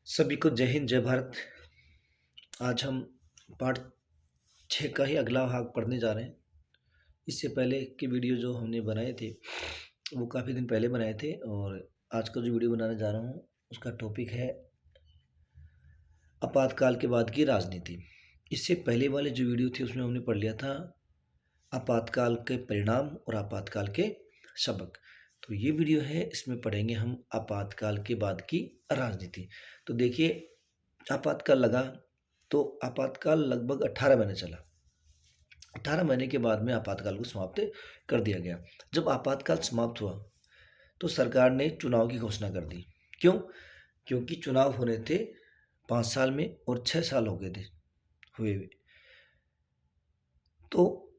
सभी को जय हिंद जय भारत। आज हम पार्ट 6 का ही अगला भाग पढ़ने जा रहे हैं। इससे पहले के वीडियो जो हमने बनाए थे वो काफ़ी दिन पहले बनाए थे, और आज का जो वीडियो बनाने जा रहा हूँ उसका टॉपिक है आपातकाल के बाद की राजनीति। इससे पहले वाले जो वीडियो थे उसमें हमने पढ़ लिया था आपातकाल के परिणाम और आपातकाल के सबक। तो ये वीडियो है, इसमें पढ़ेंगे हम आपातकाल के बाद की राजनीति। तो देखिए, आपातकाल लगा तो आपातकाल लगभग 18 महीने चला। 18 महीने के बाद में आपातकाल को समाप्त कर दिया गया। जब आपातकाल समाप्त हुआ तो सरकार ने चुनाव की घोषणा कर दी। क्यों? क्योंकि चुनाव होने थे 5 साल में और 6 साल हो गए थे हुए हुए। तो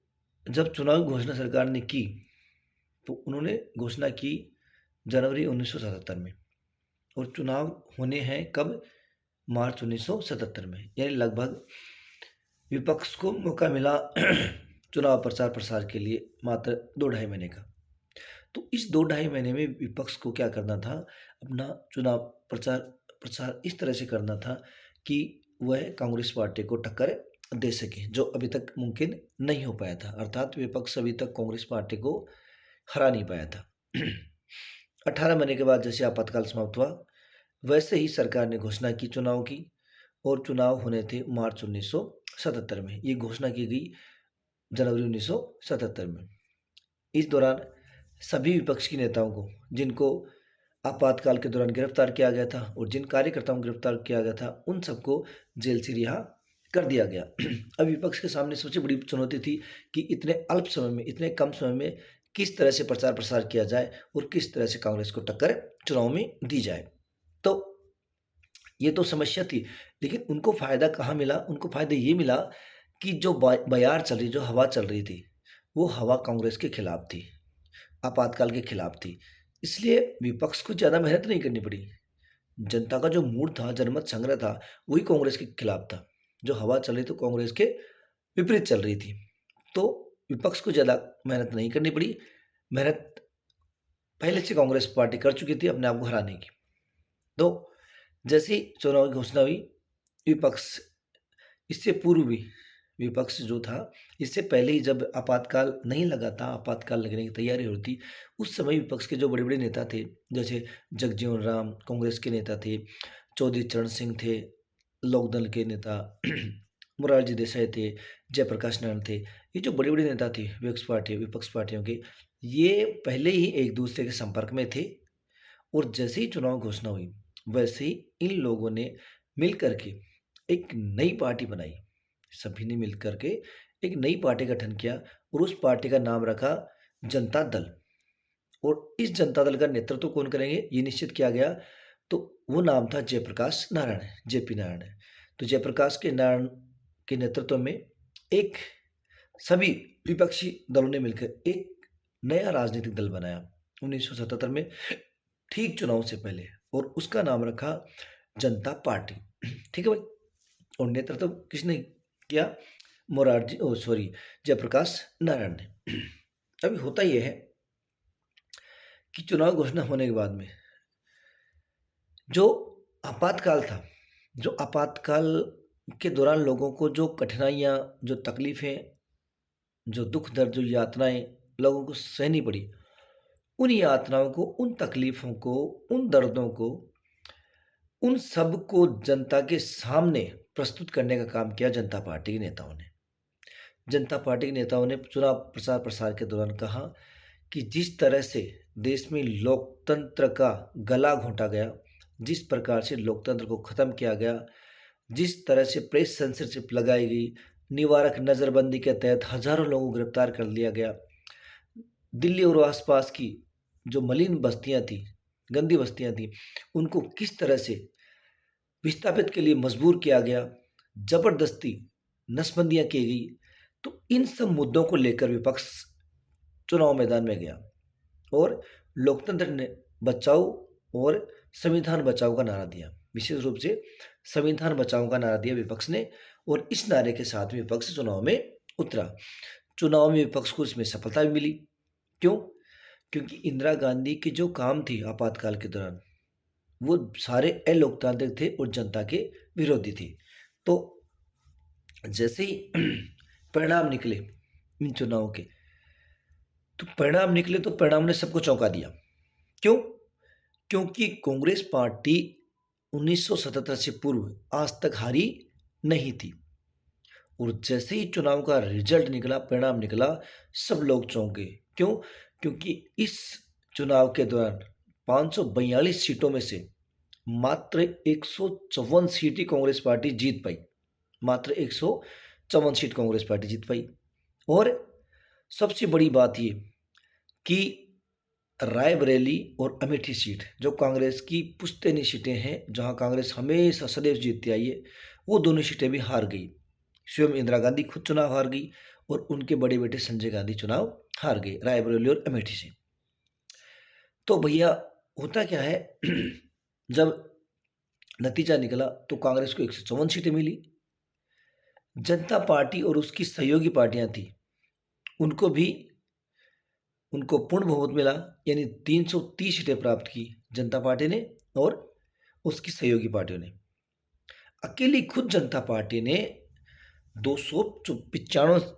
जब चुनाव की घोषणा सरकार ने की तो उन्होंने घोषणा की जनवरी 1977 में, और चुनाव होने हैं कब? मार्च 1977 में। यानी लगभग विपक्ष को मौका मिला चुनाव प्रचार प्रसार के लिए मात्र 2-2.5 महीने का। तो इस 2-2.5 महीने में विपक्ष को क्या करना था? अपना चुनाव प्रचार इस तरह से करना था कि वह कांग्रेस पार्टी को टक्कर दे सके, जो अभी तक मुमकिन नहीं हो पाया था। अर्थात विपक्ष अभी तक कांग्रेस पार्टी को हरा नहीं पाया था। 18 महीने के बाद जैसे आपातकाल समाप्त हुआ, वैसे ही सरकार ने घोषणा की चुनाव की, और चुनाव होने थे मार्च 1977 में। ये घोषणा की गई जनवरी 1977 में। इस दौरान सभी विपक्ष के नेताओं को, जिनको आपातकाल के दौरान गिरफ्तार किया गया था और जिन कार्यकर्ताओं को गिरफ्तार किया गया था, उन सबको जेल से रिहा कर दिया गया। अब विपक्ष के सामने सबसे बड़ी चुनौती थी कि इतने अल्प समय में, इतने कम समय में किस तरह से प्रचार प्रसार किया जाए और किस तरह से कांग्रेस को टक्कर चुनाव में दी जाए। तो ये तो समस्या थी, लेकिन उनको फ़ायदा कहाँ मिला? उनको फ़ायदा ये मिला कि जो बयार चल रही, जो हवा चल रही थी, वो हवा कांग्रेस के खिलाफ थी, आपातकाल के खिलाफ थी। इसलिए विपक्ष को ज़्यादा मेहनत नहीं करनी पड़ी। जनता का जो मूड था, जनमत संग्रह था, वही कांग्रेस के खिलाफ था। जो हवा चल रही थी कांग्रेस के विपरीत चल रही थी। तो विपक्ष को ज़्यादा मेहनत नहीं करनी पड़ी। मेहनत पहले से कांग्रेस पार्टी कर चुकी थी अपने आप को हराने की। तो जैसे ही चुनाव की घोषणा हुई, विपक्ष, इससे पूर्व भी विपक्ष जो था, इससे पहले ही जब आपातकाल नहीं लगा था, आपातकाल लगने की तैयारी हो रही थी, उस समय विपक्ष के जो बड़े बड़े नेता थे, जैसे जगजीवन राम कांग्रेस के नेता थे, चौधरी चरण सिंह थे लोकदल के नेता, मोरारजी देसाई थे, जयप्रकाश नारायण थे, ये जो बड़े बड़े नेता थे विपक्ष पार्टियों के, ये पहले ही एक दूसरे के संपर्क में थे। और जैसे ही चुनाव घोषणा हुई, वैसे ही इन लोगों ने मिल करके एक नई पार्टी बनाई। सभी ने मिल करके एक नई पार्टी का गठन किया, और उस पार्टी का नाम रखा जनता दल। और इस जनता दल का नेतृत्व कौन करेंगे, ये निश्चित किया गया। तो वो नाम था जयप्रकाश नारायण, जेपी नारायण। तो जयप्रकाश के नारायण के नेतृत्व में एक सभी विपक्षी दलों ने मिलकर एक नया राजनीतिक दल बनाया 1977 में, ठीक चुनाव से पहले, और उसका नाम रखा जनता पार्टी। ठीक है भाई। और नेतृत्व किसने किया? जयप्रकाश नारायण ने। अभी होता यह है कि चुनाव घोषणा होने के बाद में जो आपातकाल था, जो आपातकाल के दौरान लोगों को जो कठिनाइयाँ, जो तकलीफ़ें, जो दुख दर्द, जो यातनाएं लोगों को सहनी पड़ी, उन यातनाओं को, उन तकलीफ़ों को, उन दर्दों को, उन सब को जनता के सामने प्रस्तुत करने का काम किया जनता पार्टी के नेताओं ने। जनता पार्टी के नेताओं ने चुनाव प्रचार प्रसार के दौरान कहा कि जिस तरह से देश में लोकतंत्र का गला घोंटा गया, जिस प्रकार से लोकतंत्र को ख़त्म किया गया, जिस तरह से प्रेस सेंसरशिप लगाई गई, निवारक नज़रबंदी के तहत हज़ारों लोगों को गिरफ्तार कर लिया गया, दिल्ली और आसपास की जो मलिन बस्तियां थी, गंदी बस्तियां थी, उनको किस तरह से विस्थापित के लिए मजबूर किया गया, ज़बरदस्ती नसबंदियां की गई। तो इन सब मुद्दों को लेकर विपक्ष चुनाव मैदान में गया और लोकतंत्र ने बचाओ और संविधान बचाओ का नारा दिया। विशेष रूप से संविधान बचाओ का नारा दिया विपक्ष ने, और इस नारे के साथ विपक्ष चुनाव में उतरा। चुनाव में विपक्ष को इसमें सफलता भी मिली। क्यों? क्योंकि इंदिरा गांधी की जो काम थी आपातकाल के दौरान, वो सारे अलोकतांत्रिक थे और जनता के विरोधी थे। तो जैसे ही परिणाम निकले इन चुनावों के, तो परिणाम ने सबको चौंका दिया। क्यों? क्योंकि कांग्रेस पार्टी 1977 से पूर्व आज तक हारी नहीं थी। और जैसे ही चुनाव का रिजल्ट निकला, परिणाम निकला, सब लोग चौंक गए। क्यों? क्योंकि इस चुनाव के दौरान 542 सीटों में से मात्र 154 सीट ही कांग्रेस पार्टी जीत पाई। मात्र 154 सीट कांग्रेस पार्टी जीत पाई। और सबसे बड़ी बात ये कि रायबरेली और अमेठी सीट, जो कांग्रेस की पुश्तैनी सीटें हैं, जहां कांग्रेस हमेशा सदैव जीतती आई है, वो दोनों सीटें भी हार गई। स्वयं इंदिरा गांधी खुद चुनाव हार गई और उनके बड़े बेटे संजय गांधी चुनाव हार गए, रायबरेली और अमेठी से। तो भैया होता क्या है जब नतीजा निकला तो कांग्रेस को 154 सीटें मिली। जनता पार्टी और उसकी सहयोगी पार्टियां थी, उनको पूर्ण बहुमत मिला, यानी 330 सीटें प्राप्त की जनता पार्टी ने और उसकी सहयोगी पार्टियों ने। अकेली खुद जनता पार्टी ने 295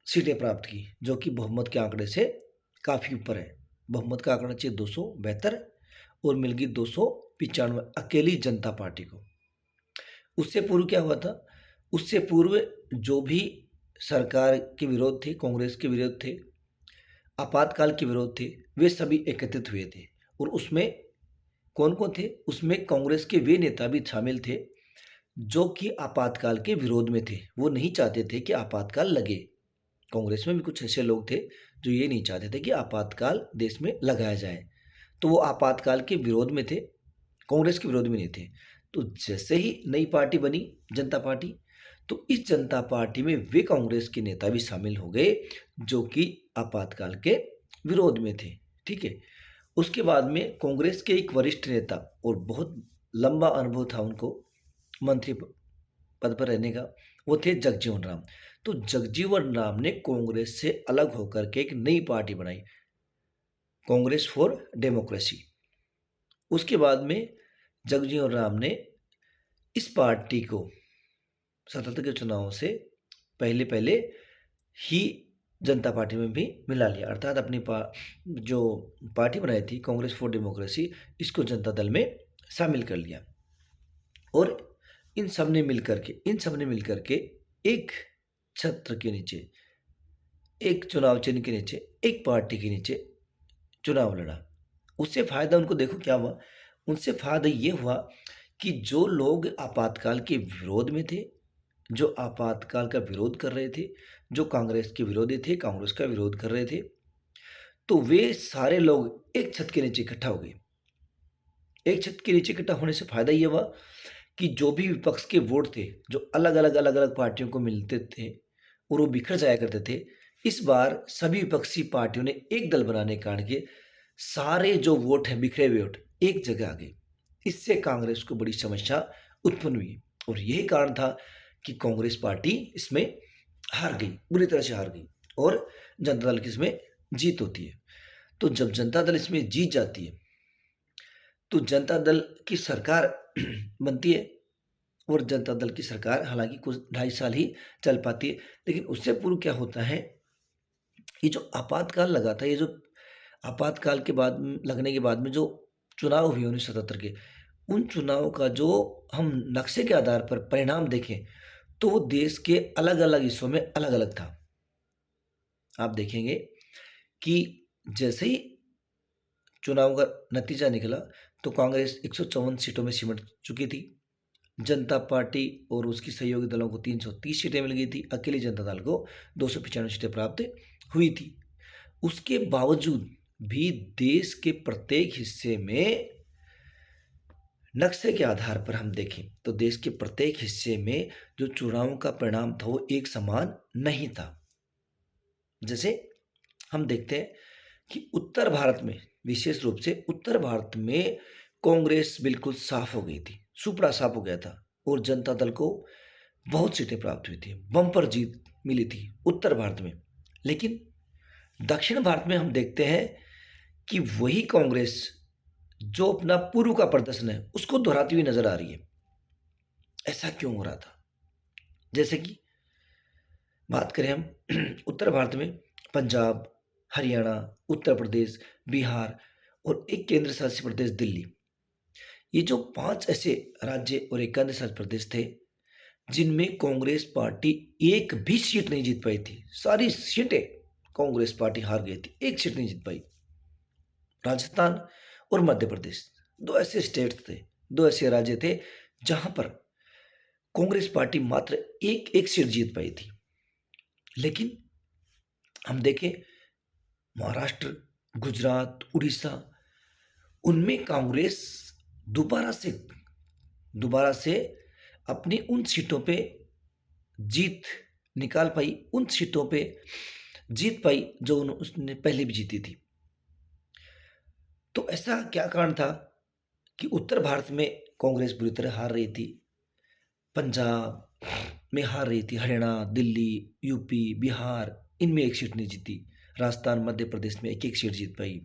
सीटें प्राप्त की, जो कि बहुमत के आंकड़े से काफ़ी ऊपर है। बहुमत का आंकड़ा चाहिए 272 और मिल गई 295 अकेली जनता पार्टी को। उससे पूर्व क्या हुआ था? उससे पूर्व जो भी सरकार के विरोध थे, कांग्रेस के विरोध थे, आपातकाल के विरोध थे, वे सभी एकत्रित हुए थे। और उसमें कौन कौन थे? उसमें कांग्रेस के वे नेता भी शामिल थे जो कि आपातकाल के विरोध में थे। वो नहीं चाहते थे कि आपातकाल लगे। कांग्रेस में भी कुछ ऐसे लोग थे जो ये नहीं चाहते थे कि आपातकाल देश में लगाया जाए, तो वो आपातकाल के विरोध में थे, कांग्रेस के विरोध में नहीं थे। तो जैसे ही नई पार्टी बनी जनता पार्टी, तो इस जनता पार्टी में वे कांग्रेस के नेता भी शामिल हो गए जो कि आपातकाल के विरोध में थे। ठीक है। उसके बाद में कांग्रेस के एक वरिष्ठ नेता और बहुत लंबा अनुभव था उनको मंत्री पद पर रहने का, वो थे जगजीवन राम। तो जगजीवन राम ने कांग्रेस से अलग होकर के एक नई पार्टी बनाई, कांग्रेस फॉर डेमोक्रेसी। उसके बाद में जगजीवन राम ने इस पार्टी को 77 के चुनाव से पहले पहले ही जनता पार्टी में भी मिला लिया, अर्थात अपनी जो पार्टी बनाई थी कांग्रेस फॉर डेमोक्रेसी, इसको जनता दल में शामिल कर लिया। और इन सब ने मिलकर के एक छत्र के नीचे, एक चुनाव चिन्ह के नीचे, एक पार्टी के नीचे चुनाव लड़ा। उससे फायदा उनको देखो क्या हुआ? उनसे फायदा ये हुआ कि जो लोग आपातकाल के विरोध में थे, जो आपातकाल का विरोध कर रहे थे, जो कांग्रेस के विरोधी थे, कांग्रेस का विरोध कर रहे थे, तो वे सारे लोग एक छत के नीचे इकट्ठा हो गए। एक छत के नीचे इकट्ठा होने से फायदा ये हुआ कि जो भी विपक्ष के वोट थे, जो अलग अलग पार्टियों को मिलते थे और वो बिखर जाया करते थे, इस बार सभी विपक्षी पार्टियों ने एक दल बनाने के कारण के सारे जो वोट हैं, बिखरे हुए वोट एक जगह आ गए। इससे कांग्रेस को बड़ी समस्या उत्पन्न हुई और यही कारण था कि कांग्रेस पार्टी इसमें हार गई, बुरी तरह से हार गई और जनता दल की इसमें जीत होती है। तो जब जनता दल इसमें जीत जाती है तो जनता दल की सरकार बनती है और जनता दल की सरकार हालांकि कुछ 2.5 साल ही चल पाती है। लेकिन उससे पूर्व क्या होता है, ये जो आपातकाल लगा था, ये जो आपातकाल के बाद लगने के बाद में जो चुनाव हुए 1977 के, उन चुनाव का जो हम नक्शे के आधार पर परिणाम देखें तो वो देश के अलग अलग हिस्सों में अलग अलग था। आप देखेंगे कि जैसे ही चुनाव का नतीजा निकला तो कांग्रेस 154 सीटों में सिमट चुकी थी, जनता पार्टी और उसकी सहयोगी दलों को 330 सीटें मिल गई थी, अकेली जनता दल को 295 सीटें प्राप्त हुई थी। उसके बावजूद भी देश के प्रत्येक हिस्से में नक्शे के आधार पर हम देखें तो देश के प्रत्येक हिस्से में जो चुनाव का परिणाम था वो एक समान नहीं था। जैसे हम देखते हैं कि उत्तर भारत में, विशेष रूप से उत्तर भारत में कांग्रेस बिल्कुल साफ हो गई थी, सुपड़ा साफ हो गया था और जनता दल को बहुत सीटें प्राप्त हुई थी, बम्पर जीत मिली थी उत्तर भारत में। लेकिन दक्षिण भारत में हम देखते हैं कि वही कांग्रेस जो अपना पूर्व का प्रदर्शन है उसको दोहराती हुई नजर आ रही है। ऐसा क्यों हो रहा था? जैसे कि बात करें हम उत्तर भारत में पंजाब, हरियाणा, उत्तर प्रदेश, बिहार और एक केंद्र शासित प्रदेश दिल्ली, ये जो 5 ऐसे राज्य और एक केंद्र शासित प्रदेश थे जिनमें कांग्रेस पार्टी एक भी सीट नहीं जीत पाई थी। सारी सीटें कांग्रेस पार्टी हार गई थी, एक सीट नहीं जीत पाई। राजस्थान और मध्य प्रदेश, दो ऐसे स्टेट्स थे, दो ऐसे राज्य थे जहां पर कांग्रेस पार्टी मात्र एक एक सीट जीत पाई थी। लेकिन हम देखें महाराष्ट्र, गुजरात, उड़ीसा, उनमें कांग्रेस दोबारा से दोबारा से अपनी उन सीटों पे जीत निकाल पाई, उन सीटों पे जीत पाई जो उसने पहले भी जीती थी। तो ऐसा क्या कारण था कि उत्तर भारत में कांग्रेस बुरी तरह हार रही थी, पंजाब में हार रही थी, हरियाणा, दिल्ली, यूपी, बिहार, इनमें एक सीट नहीं जीती, राजस्थान, मध्य प्रदेश में एक एक सीट जीत पाई,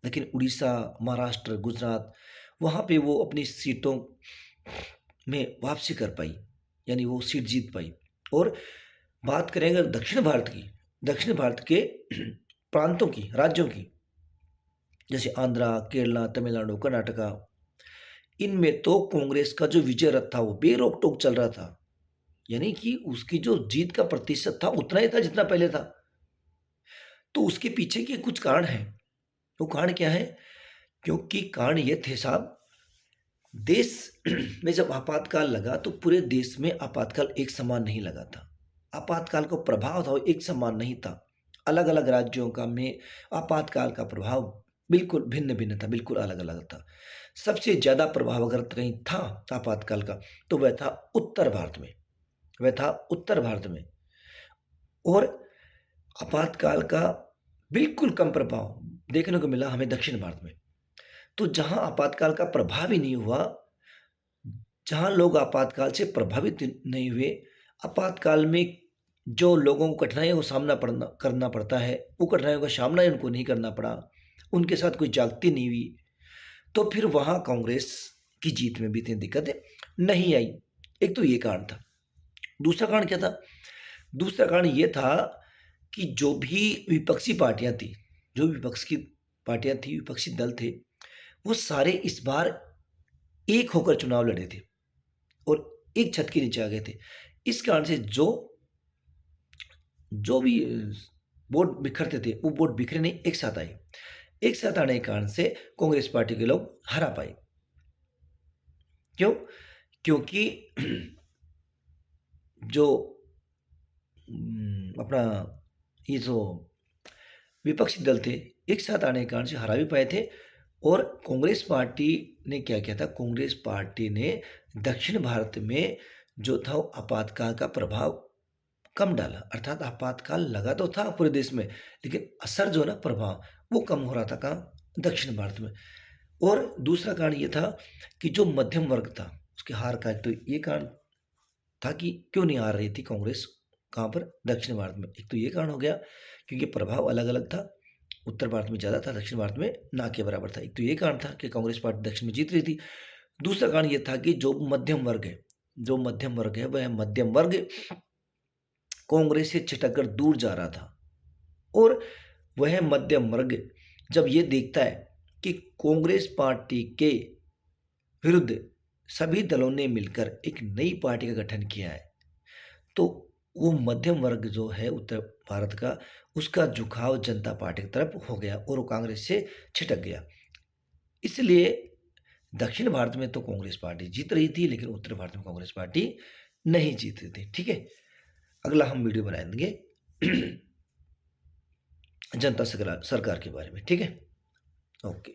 लेकिन उड़ीसा, महाराष्ट्र, गुजरात, वहाँ पे वो अपनी सीटों में वापसी कर पाई, यानी वो सीट जीत पाई। और बात करें अगर दक्षिण भारत की, दक्षिण भारत के प्रांतों की, राज्यों की, जैसे आंध्रा, केरला, तमिलनाडु, कर्नाटका, इनमें तो कांग्रेस का जो विजय रथ था वो बेरोक टोक चल रहा था, यानी कि उसकी जो जीत का प्रतिशत था उतना ही था जितना पहले था। तो उसके पीछे के कुछ कारण हैं। वो कारण क्या है? क्योंकि कारण ये थे साहब, देश में जब आपातकाल लगा तो पूरे देश में आपातकाल एक समान नहीं लगा था। आपातकाल का प्रभाव था वो एक समान नहीं था। अलग अलग राज्यों का में आपातकाल का प्रभाव बिल्कुल भिन्न भिन्न था, बिल्कुल अलग अलग था। सबसे ज़्यादा प्रभाव अगर कहीं था आपातकाल का तो वह था उत्तर भारत में, वह था उत्तर भारत में। और आपातकाल का बिल्कुल कम प्रभाव देखने को मिला हमें दक्षिण भारत में। तो जहां आपातकाल का प्रभाव ही नहीं हुआ, जहां लोग आपातकाल से प्रभावित नहीं हुए, आपातकाल में जो लोगों को कठिनाइयों का सामना करना पड़ता है, वो कठिनाइयों का सामना ही उनको नहीं करना पड़ा, उनके साथ कोई जागती नहीं हुई, तो फिर वहाँ कांग्रेस की जीत में भी इतनी दिक्कतें नहीं आई। एक तो ये कारण था। दूसरा कारण क्या था? दूसरा कारण ये था कि जो भी विपक्षी पार्टियां थी, जो विपक्ष की पार्टियां थी, विपक्षी दल थे, वो सारे इस बार एक होकर चुनाव लड़े थे और एक छत के नीचे आ गए थे। इस कारण से जो जो भी वोट बिखरते थे वो वोट बिखरे नहीं, एक साथ आए। एक साथ आने के कारण से कांग्रेस पार्टी के लोग हरा पाए। क्यों? क्योंकि जो अपना ये जो विपक्षी दल थे एक साथ आने के कारण से हरा भी पाए थे। और कांग्रेस पार्टी ने क्या किया था? कांग्रेस पार्टी ने दक्षिण भारत में जो था वो आपातकाल का प्रभाव कम डाला, अर्थात आपातकाल लगा तो था पूरे देश में, लेकिन असर जो है ना, प्रभाव वो कम हो रहा था कहाँ? दक्षिण भारत में। और दूसरा कारण ये था कि जो मध्यम वर्ग था उसके हार का, तो ये कारण था कि क्यों नहीं हार रही थी कांग्रेस कहाँ पर? दक्षिण भारत में। एक तो ये कारण हो गया क्योंकि प्रभाव अलग अलग था, उत्तर भारत में ज़्यादा था, दक्षिण भारत में ना के बराबर था। एक तो ये कारण था कि कांग्रेस पार्टी दक्षिण में जीत रही थी। दूसरा कारण ये था कि जो मध्यम वर्ग है, जो मध्यम वर्ग है, वह मध्यम वर्ग कांग्रेस से छिटक कर दूर जा रहा था। और वह मध्यम वर्ग जब ये देखता है कि कांग्रेस पार्टी के विरुद्ध सभी दलों ने मिलकर एक नई पार्टी का गठन किया है, तो वो मध्यम वर्ग जो है उत्तर भारत का, उसका झुकाव जनता पार्टी की तरफ हो गया और वो कांग्रेस से छिटक गया। इसलिए दक्षिण भारत में तो कांग्रेस पार्टी जीत रही थी, लेकिन उत्तर भारत में कांग्रेस पार्टी नहीं जीत रही थी। ठीक है, अगला हम वीडियो बनाएंगे जनता सरकार के बारे में। ठीक है, ओके।